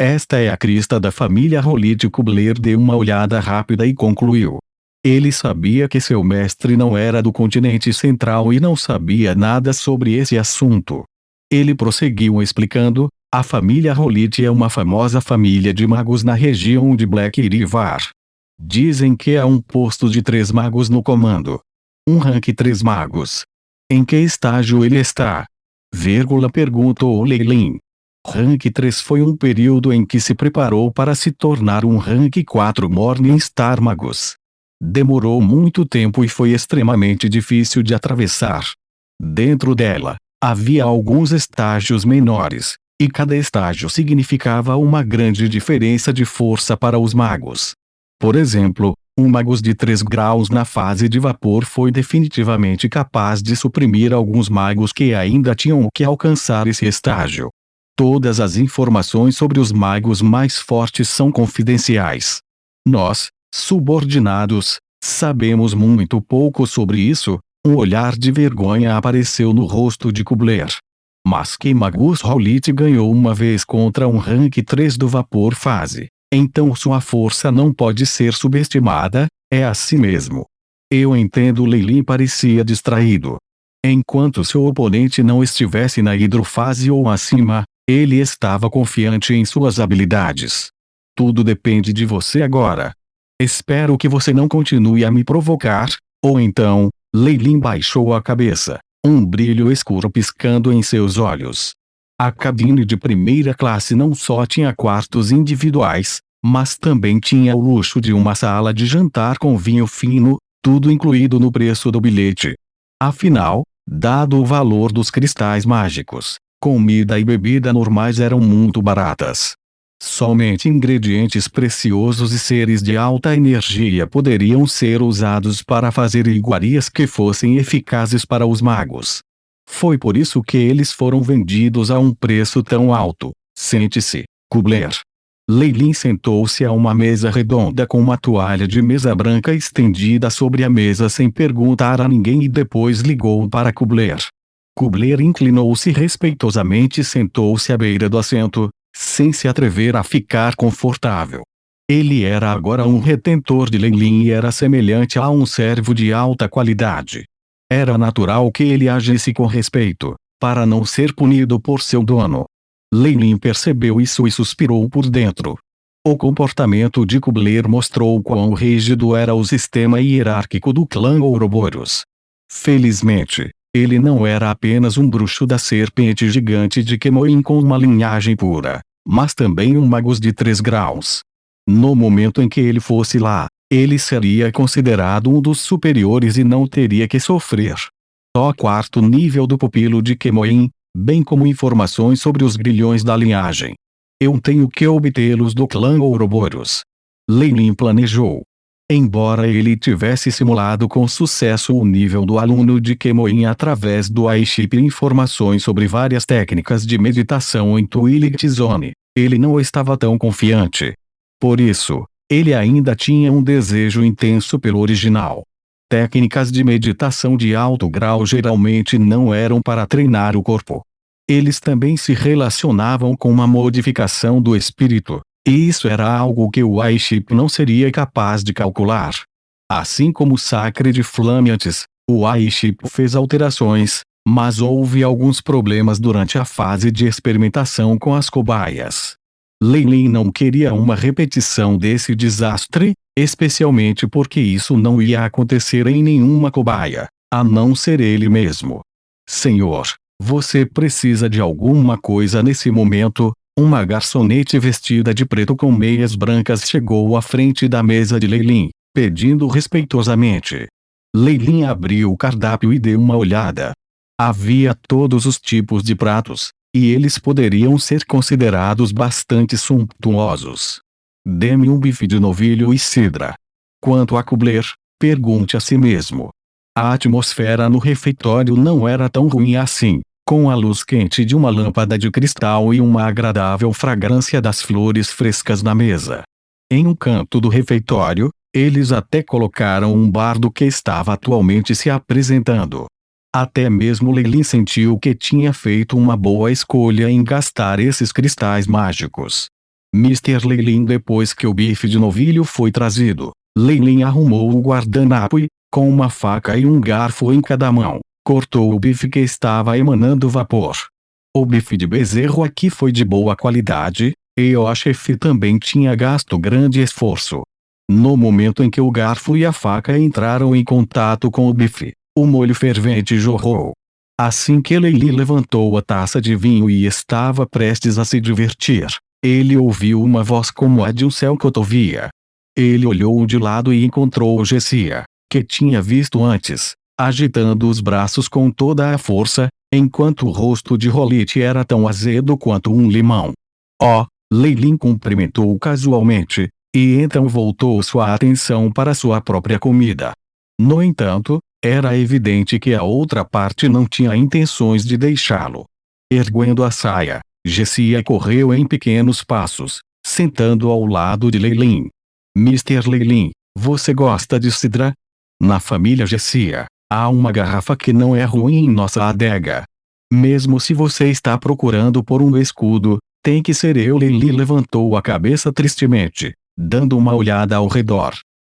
Esta é a crista da família Rolit. Kubler deu uma olhada rápida e concluiu. Ele sabia que seu mestre não era do continente central e não sabia nada sobre esse assunto. Ele prosseguiu explicando: a família Rolit é uma famosa família de magos na região de Black River. Dizem que há um posto de 3 magos no comando. Um rank 3 magos. Em que estágio ele está? Perguntou Leilin. Rank 3 foi um período em que se preparou para se tornar um Rank 4 Morningstar Magus. Demorou muito tempo e foi extremamente difícil de atravessar. Dentro dela, havia alguns estágios menores, e cada estágio significava uma grande diferença de força para os magos. Por exemplo, um Magus de 3 graus na fase de vapor foi definitivamente capaz de suprimir alguns magos que ainda tinham que alcançar esse estágio. Todas as informações sobre os magos mais fortes são confidenciais. Nós, subordinados, sabemos muito pouco sobre isso. Um olhar de vergonha apareceu no rosto de Kubler. Mas que Magus Rolit ganhou uma vez contra um rank 3 do vapor fase. Então sua força não pode ser subestimada, é assim mesmo. Eu entendo. Leilin parecia distraído. Enquanto seu oponente não estivesse na hidrofase ou acima, ele estava confiante em suas habilidades. Tudo depende de você agora. Espero que você não continue a me provocar, ou então. Leilin baixou a cabeça, um brilho escuro piscando em seus olhos. A cabine de primeira classe não só tinha quartos individuais, mas também tinha o luxo de uma sala de jantar com vinho fino, tudo incluído no preço do bilhete. Afinal, dado o valor dos cristais mágicos, comida e bebida normais eram muito baratas. Somente ingredientes preciosos e seres de alta energia poderiam ser usados para fazer iguarias que fossem eficazes para os magos. Foi por isso que eles foram vendidos a um preço tão alto. Sente-se, Kubler. Leilin sentou-se a uma mesa redonda com uma toalha de mesa branca estendida sobre a mesa sem perguntar a ninguém e depois ligou para Kubler. Kubler inclinou-se respeitosamente e sentou-se à beira do assento, sem se atrever a ficar confortável. Ele era agora um retentor de Leilin e era semelhante a um servo de alta qualidade. Era natural que ele agisse com respeito, para não ser punido por seu dono. Leilin percebeu isso e suspirou por dentro. O comportamento de Kubler mostrou quão rígido era o sistema hierárquico do clã Ouroboros. Felizmente, ele não era apenas um bruxo da serpente gigante de Kemoin com uma linhagem pura, mas também um Magus de 3 graus. No momento em que ele fosse lá, ele seria considerado um dos superiores e não teria que sofrer. Só 4º nível do pupilo de Kemoin, bem como informações sobre os grilhões da linhagem. Eu tenho que obtê-los do clã Ouroboros. Leilin planejou. Embora ele tivesse simulado com sucesso o nível do aluno de Kemoin através do iChip e informações sobre várias técnicas de meditação em Twilight Zone, ele não estava tão confiante. Por isso, ele ainda tinha um desejo intenso pelo original. Técnicas de meditação de alto grau geralmente não eram para treinar o corpo. Eles também se relacionavam com uma modificação do espírito. E isso era algo que o iChip não seria capaz de calcular. Assim como o Sacred Flame antes, o iChip fez alterações, mas houve alguns problemas durante a fase de experimentação com as cobaias. Leilin não queria uma repetição desse desastre, especialmente porque isso não ia acontecer em nenhuma cobaia, a não ser ele mesmo. Senhor, você precisa de alguma coisa nesse momento? Uma garçonete vestida de preto com meias brancas chegou à frente da mesa de Leilin, pedindo respeitosamente. Leilin abriu o cardápio e deu uma olhada. Havia todos os tipos de pratos, e eles poderiam ser considerados bastante sumptuosos. Dê-me um bife de novilho e cidra. Quanto a Kubler, pergunte a si mesmo. A atmosfera no refeitório não era tão ruim assim, com a luz quente de uma lâmpada de cristal e uma agradável fragrância das flores frescas na mesa. Em um canto do refeitório, eles até colocaram um bardo que estava atualmente se apresentando. Até mesmo Leilin sentiu que tinha feito uma boa escolha em gastar esses cristais mágicos. Mr. Leilin. Depois que o bife de novilho foi trazido, Leilin arrumou o guardanapo e, com uma faca e um garfo em cada mão, cortou o bife que estava emanando vapor. O bife de bezerro aqui foi de boa qualidade, e o chefe também tinha gasto grande esforço. No momento em que o garfo e a faca entraram em contato com o bife, o molho fervente jorrou. Assim que Leilin levantou a taça de vinho e estava prestes a se divertir, ele ouviu uma voz como a de um céu cotovia. Ele olhou de lado e encontrou Jessia, que tinha visto antes, agitando os braços com toda a força, enquanto o rosto de Rolite era tão azedo quanto um limão. Oh! Leilin cumprimentou casualmente, e então voltou sua atenção para sua própria comida. No entanto, era evidente que a outra parte não tinha intenções de deixá-lo. Erguendo a saia, Jessia correu em pequenos passos, sentando ao lado de Leilin. Mr. Leilin, você gosta de cidra? Na família Jessia, há uma garrafa que não é ruim em nossa adega. Mesmo se você está procurando por um escudo, tem que ser eu. Leilin levantou a cabeça tristemente, dando uma olhada ao redor.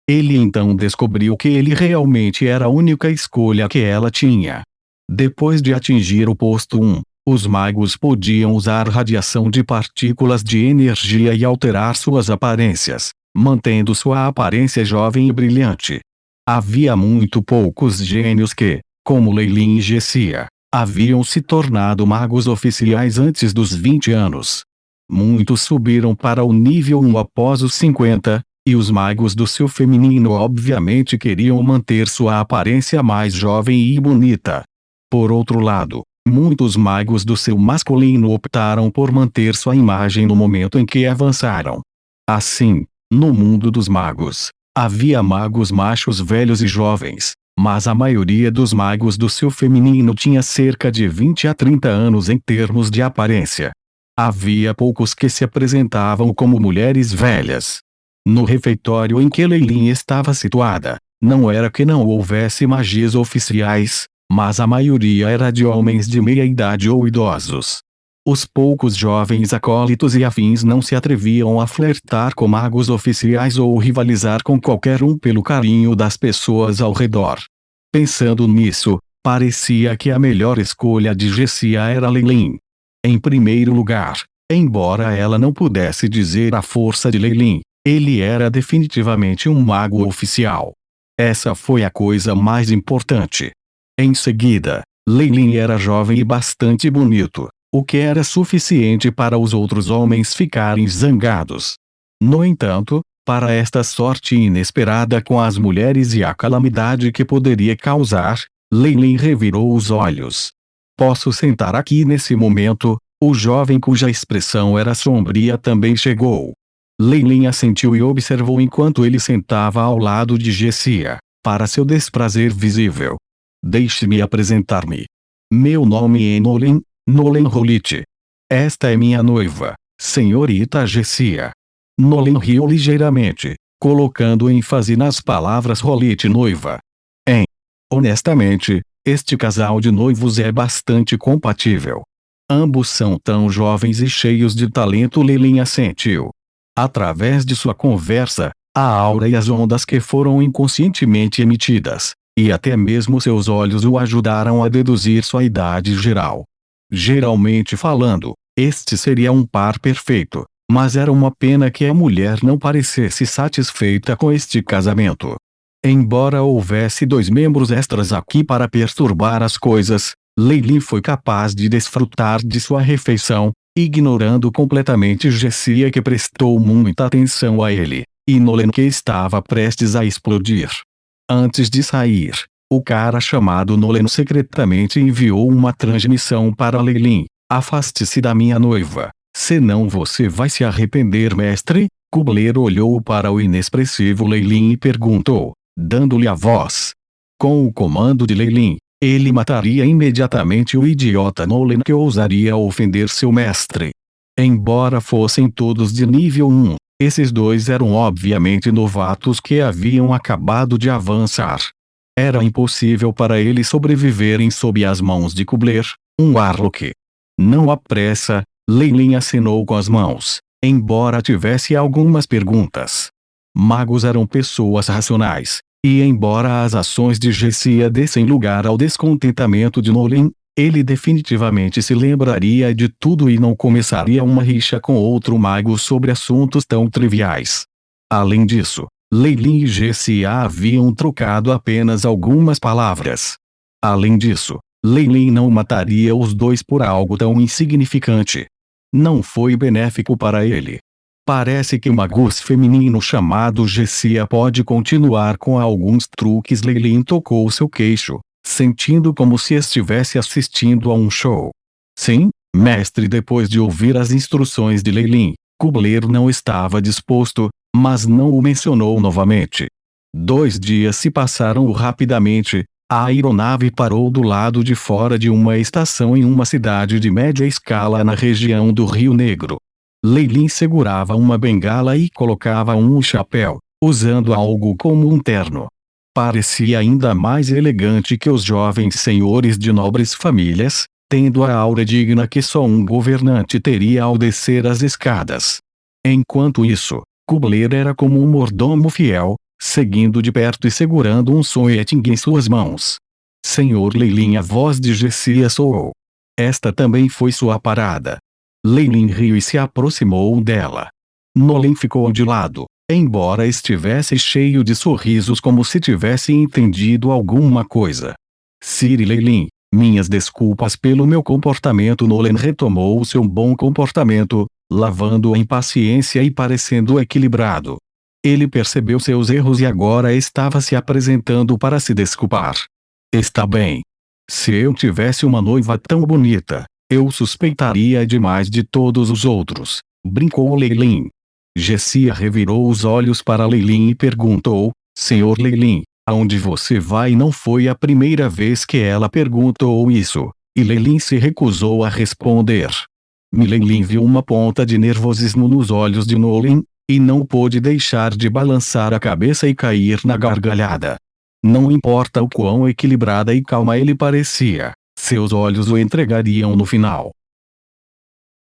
Ele então descobriu que ele realmente era a única escolha que ela tinha. Depois de atingir o posto 1, os magos podiam usar radiação de partículas de energia e alterar suas aparências, mantendo sua aparência jovem e brilhante. Havia muito poucos gênios que, como Leilin e Jessia, haviam se tornado magos oficiais antes dos 20 anos. Muitos subiram para o nível 1 após os 50, e os magos do seu feminino obviamente queriam manter sua aparência mais jovem e bonita. Por outro lado, muitos magos do seu masculino optaram por manter sua imagem no momento em que avançaram. Assim, no mundo dos magos, havia magos machos velhos e jovens, mas a maioria dos magos do seu feminino tinha cerca de 20 a 30 anos em termos de aparência. Havia poucos que se apresentavam como mulheres velhas. No refeitório em que Leilin estava situada, não era que não houvesse magias oficiais, mas a maioria era de homens de meia idade ou idosos. Os poucos jovens acólitos e afins não se atreviam a flertar com magos oficiais ou rivalizar com qualquer um pelo carinho das pessoas ao redor. Pensando nisso, parecia que a melhor escolha de Jessia era Leilin. Em primeiro lugar, embora ela não pudesse dizer a força de Leilin, ele era definitivamente um mago oficial. Essa foi a coisa mais importante. Em seguida, Leilin era jovem e bastante bonito, o que era suficiente para os outros homens ficarem zangados. No entanto, para esta sorte inesperada com as mulheres e a calamidade que poderia causar, Leilin revirou os olhos. Posso sentar aqui nesse momento? O jovem cuja expressão era sombria também chegou. Leilin assentiu e observou enquanto ele sentava ao lado de Jessia, para seu desprazer visível. Deixe-me apresentar-me. Meu nome é Nolen Rolite. Esta é minha noiva, senhorita Jessia. Nolen riu ligeiramente, colocando ênfase nas palavras Rolite noiva. Honestamente, este casal de noivos é bastante compatível. Ambos são tão jovens e cheios de talento. Leilin assentiu. Através de sua conversa, a aura e as ondas que foram inconscientemente emitidas, e até mesmo seus olhos o ajudaram a deduzir sua idade geral. Geralmente falando, este seria um par perfeito, mas era uma pena que a mulher não parecesse satisfeita com este casamento. Embora houvesse 2 membros extras aqui para perturbar as coisas, Leilin foi capaz de desfrutar de sua refeição, ignorando completamente Jessia, que prestou muita atenção a ele, e Nolen, que estava prestes a explodir. Antes de sair, o cara chamado Nolen secretamente enviou uma transmissão para Leilin: afaste-se da minha noiva, senão você vai se arrepender. Mestre? Kubler olhou para o inexpressivo Leilin e perguntou, dando-lhe a voz. Com o comando de Leilin, ele mataria imediatamente o idiota Nolen que ousaria ofender seu mestre. Embora fossem todos de nível 1, esses 2 eram obviamente novatos que haviam acabado de avançar. Era impossível para eles sobreviverem sob as mãos de Kubler, um Warlock. Não há pressa, Leilin acenou com as mãos, embora tivesse algumas perguntas. Magos eram pessoas racionais, e embora as ações de Jessia dessem lugar ao descontentamento de Nolan, ele definitivamente se lembraria de tudo e não começaria uma rixa com outro mago sobre assuntos tão triviais. Além disso, Leilin e Jessia haviam trocado apenas algumas palavras. Além disso, Leilin não mataria os dois por algo tão insignificante. Não foi benéfico para ele. Parece que o magus feminino chamado Jessia pode continuar com alguns truques. Leilin tocou seu queixo, sentindo como se estivesse assistindo a um show. Sim, mestre. Depois de ouvir as instruções de Leilin, Kubler não estava disposto, mas não o mencionou novamente. 2 dias se passaram rapidamente. A aeronave parou do lado de fora de uma estação em uma cidade de média escala na região do Rio Negro. Leilin segurava uma bengala e colocava um chapéu, usando algo como um terno. Parecia ainda mais elegante que os jovens senhores de nobres famílias, tendo a aura digna que só um governante teria ao descer as escadas. Enquanto isso, Kubler era como um mordomo fiel, seguindo de perto e segurando um soeting em suas mãos. Senhor Leilin, a voz de Jessia soou. Esta também foi sua parada. Leilin riu e se aproximou dela. Nolan ficou de lado, embora estivesse cheio de sorrisos como se tivesse entendido alguma coisa. Sir Leilin, minhas desculpas pelo meu comportamento. Nolan retomou o seu bom comportamento, lavando a impaciência e parecendo equilibrado. Ele percebeu seus erros e agora estava se apresentando para se desculpar. Está bem. Se eu tivesse uma noiva tão bonita, eu suspeitaria demais de todos os outros, brincou Leilin. Jessia revirou os olhos para Leilin e perguntou, Senhor Leilin, aonde você vai? Não foi a primeira vez que ela perguntou isso, e Leilin se recusou a responder. Leilin viu uma ponta de nervosismo nos olhos de Nolan, e não pôde deixar de balançar a cabeça e cair na gargalhada. Não importa o quão equilibrada e calma ele parecia, seus olhos o entregariam no final.